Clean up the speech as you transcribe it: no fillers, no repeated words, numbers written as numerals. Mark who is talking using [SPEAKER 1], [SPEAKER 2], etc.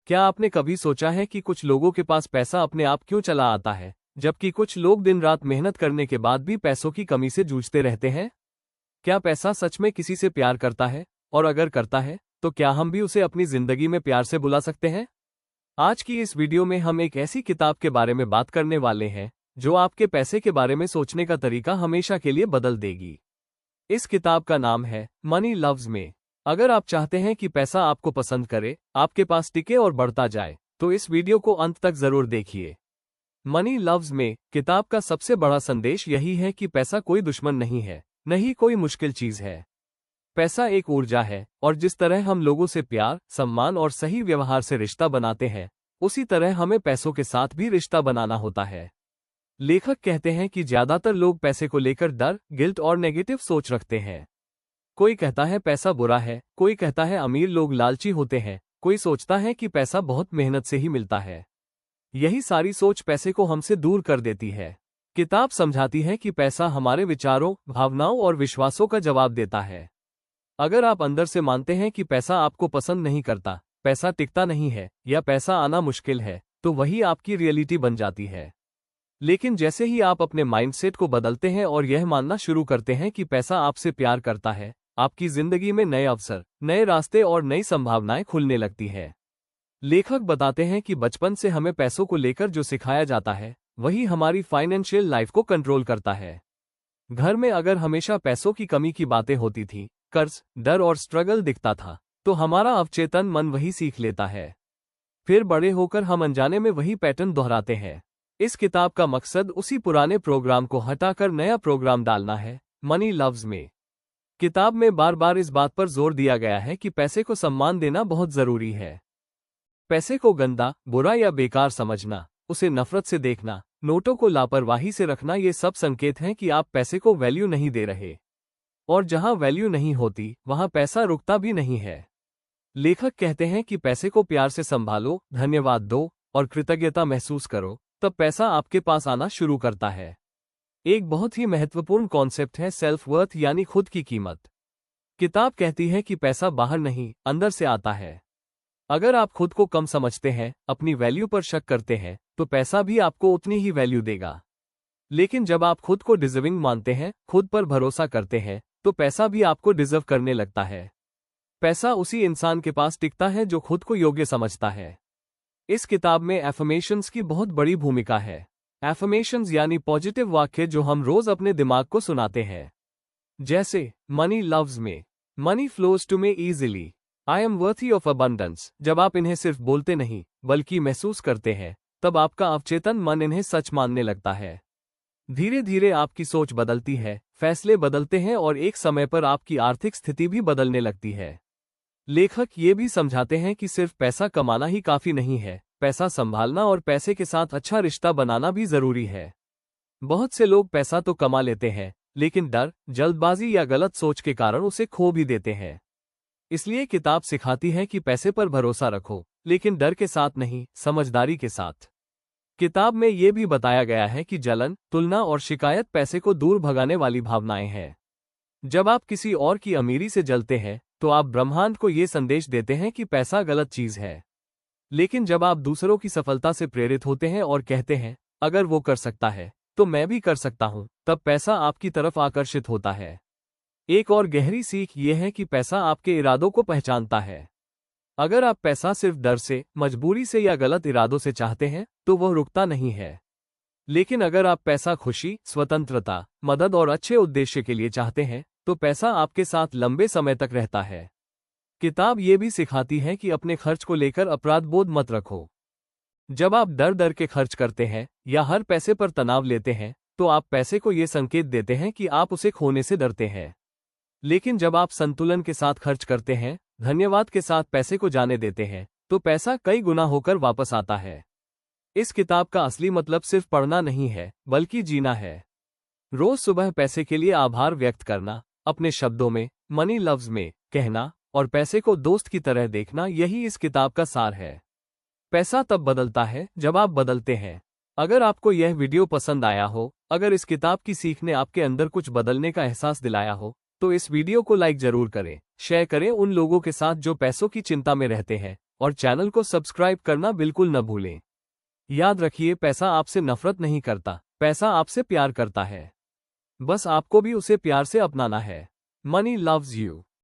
[SPEAKER 1] क्या आपने कभी सोचा है कि कुछ लोगों के पास पैसा अपने आप क्यों चला आता है, जबकि कुछ लोग दिन रात मेहनत करने के बाद भी पैसों की कमी से जूझते रहते हैं? क्या पैसा सच में किसी से प्यार करता है? और अगर करता है, तो क्या हम भी उसे अपनी जिंदगी में प्यार से बुला सकते हैं? आज की इस वीडियो में हम एक ऐसी किताब के बारे में बात करने वाले हैं, जो आपके पैसे के बारे में सोचने का तरीका हमेशा के लिए बदल देगी। इस किताब का नाम है मनी लव्स मी। अगर आप चाहते हैं कि पैसा आपको पसंद करे, आपके पास टिके और बढ़ता जाए, तो इस वीडियो को अंत तक जरूर देखिए। मनी लव्स मी किताब का सबसे बड़ा संदेश यही है कि पैसा कोई दुश्मन नहीं है, नहीं कोई मुश्किल चीज है। पैसा एक ऊर्जा है, और जिस तरह हम लोगों से प्यार, सम्मान और सही व्यवहार से रिश्ता बनाते हैं, उसी तरह हमें पैसों के साथ भी रिश्ता बनाना होता है। लेखक कहते हैं कि ज्यादातर लोग पैसे को लेकर डर, गिल्ट और नेगेटिव सोच रखते हैं। कोई कहता है पैसा बुरा है, कोई कहता है अमीर लोग लालची होते हैं, कोई सोचता है कि पैसा बहुत मेहनत से ही मिलता है। यही सारी सोच पैसे को हमसे दूर कर देती है। किताब समझाती है कि पैसा हमारे विचारों, भावनाओं और विश्वासों का जवाब देता है। अगर आप अंदर से मानते हैं कि पैसा आपको पसंद नहीं करता, पैसा टिकता नहीं है, या पैसा आना मुश्किल है, तो वही आपकी रियलिटी बन जाती है। लेकिन जैसे ही आप अपने माइंडसेट को बदलते हैं और यह मानना शुरू करते हैं कि पैसा आपसे प्यार करता है, आपकी जिंदगी में नए अवसर, नए रास्ते और नई संभावनाएं खुलने लगती है। लेखक बताते हैं कि बचपन से हमें पैसों को लेकर जो सिखाया जाता है, वही हमारी फाइनेंशियल लाइफ को कंट्रोल करता है। घर में अगर हमेशा पैसों की कमी की बातें होती थी, कर्ज, डर और स्ट्रगल दिखता था, तो हमारा अवचेतन मन वही सीख लेता है। फिर बड़े होकर हम अनजाने में वही पैटर्न दोहराते हैं। इस किताब का मकसद उसी पुराने प्रोग्राम को हटाकर नया प्रोग्राम डालना है, मनी लव्स मी। किताब में बार बार इस बात पर जोर दिया गया है कि पैसे को सम्मान देना बहुत जरूरी है। पैसे को गंदा, बुरा या बेकार समझना, उसे नफरत से देखना, नोटों को लापरवाही से रखना, ये सब संकेत हैं कि आप पैसे को वैल्यू नहीं दे रहे। और जहां वैल्यू नहीं होती, वहां पैसा रुकता भी नहीं है। लेखक कहते हैं कि पैसे को प्यार से संभालो, धन्यवाद दो और कृतज्ञता महसूस करो, तब पैसा आपके पास आना शुरू करता है। एक बहुत ही महत्वपूर्ण कॉन्सेप्ट है सेल्फ वर्थ, यानी खुद की कीमत। किताब कहती है कि पैसा बाहर नहीं, अंदर से आता है। अगर आप खुद को कम समझते हैं, अपनी वैल्यू पर शक करते हैं, तो पैसा भी आपको उतनी ही वैल्यू देगा। लेकिन जब आप खुद को डिजर्विंग मानते हैं, खुद पर भरोसा करते हैं, तो पैसा भी आपको डिजर्व करने लगता है। पैसा उसी इंसान के पास टिकता है जो खुद को योग्य समझता है। इस किताब में एफर्मेशंस की बहुत बड़ी भूमिका है। एफर्मेशंस यानी पॉजिटिव वाक्य जो हम रोज अपने दिमाग को सुनाते हैं। जैसे, money loves me, money flows to me easily, I am worthy of abundance. जब आप इन्हें सिर्फ बोलते नहीं, बल्कि महसूस करते हैं, तब आपका अवचेतन मन इन्हें सच मानने लगता है। धीरे धीरे आपकी सोच बदलती है, फैसले बदलते हैं और एक समय पर आपकी आर्थिक स्थिति भी बदलने लगती है। लेखक ये भी समझाते हैं कि सिर्फ पैसा कमाना ही काफी नहीं है, पैसा संभालना और पैसे के साथ अच्छा रिश्ता बनाना भी जरूरी है। बहुत से लोग पैसा तो कमा लेते हैं, लेकिन डर, जल्दबाजी या गलत सोच के कारण उसे खो भी देते हैं। इसलिए किताब सिखाती है कि पैसे पर भरोसा रखो, लेकिन डर के साथ नहीं, समझदारी के साथ। किताब में ये भी बताया गया है कि जलन, तुलना और शिकायत पैसे को दूर भगाने वाली भावनाएं हैं। जब आप किसी और की अमीरी से जलते हैं, तो आप ब्रह्मांड को ये संदेश देते हैं कि पैसा गलत चीज है। लेकिन जब आप दूसरों की सफलता से प्रेरित होते हैं और कहते हैं, अगर वो कर सकता है, तो मैं भी कर सकता हूं, तब पैसा आपकी तरफ आकर्षित होता है। एक और गहरी सीख ये है कि पैसा आपके इरादों को पहचानता है। अगर आप पैसा सिर्फ डर से, मजबूरी से या गलत इरादों से चाहते हैं, तो वह रुकता नहीं है। लेकिन अगर आप पैसा खुशी, स्वतंत्रता, मदद और अच्छे उद्देश्य के लिए चाहते हैं, तो पैसा आपके साथ लंबे समय तक रहता है। किताब ये भी सिखाती है कि अपने खर्च को लेकर अपराध बोध मत रखो। जब आप डर डर के खर्च करते हैं या हर पैसे पर तनाव लेते हैं, तो आप पैसे को ये संकेत देते हैं कि आप उसे खोने से डरते हैं। लेकिन जब आप संतुलन के साथ खर्च करते हैं, धन्यवाद के साथ पैसे को जाने देते हैं, तो पैसा कई गुना होकर वापस आता है। इस किताब का असली मतलब सिर्फ पढ़ना नहीं है, बल्कि जीना है। रोज सुबह पैसे के लिए आभार व्यक्त करना, अपने शब्दों में मनी लव्स मी कहना और पैसे को दोस्त की तरह देखना, यही इस किताब का सार है। पैसा तब बदलता है जब आप बदलते हैं। अगर आपको यह वीडियो पसंद आया हो, अगर इस किताब की सीख ने आपके अंदर कुछ बदलने का एहसास दिलाया हो, तो इस वीडियो को लाइक जरूर करें, शेयर करें उन लोगों के साथ जो पैसों की चिंता में रहते हैं, और चैनल को सब्सक्राइब करना बिल्कुल न भूलें। याद रखिए, पैसा आपसे नफरत नहीं करता, पैसा आपसे प्यार करता है। बस आपको भी उसे प्यार से अपनाना है। Money loves you.